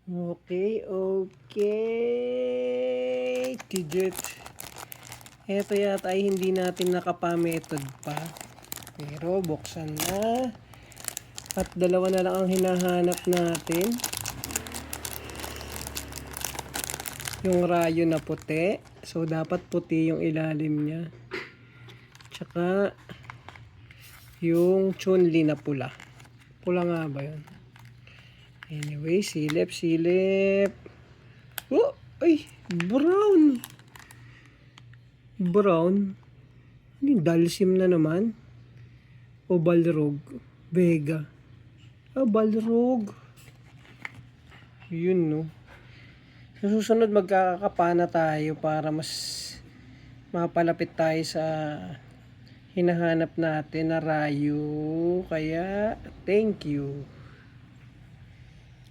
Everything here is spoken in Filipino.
Okay. Tidget. Ito yata ay hindi natin nakapametod pa. Pero buksan na. At dalawa na lang ang hinahanap natin. Yung rayo na puti. So dapat puti yung ilalim niya. Tsaka yung chunli na pula. Pula nga ba yun? Anyway, silip. Oh, ay, brown. Brown. Ano yung Dalsim na naman? O Balrog? Vega. Balrog. Yun, no? Sa susunod, magkakapana tayo para mas mapalapit tayo sa hinahanap natin na rayo. Kaya, thank you.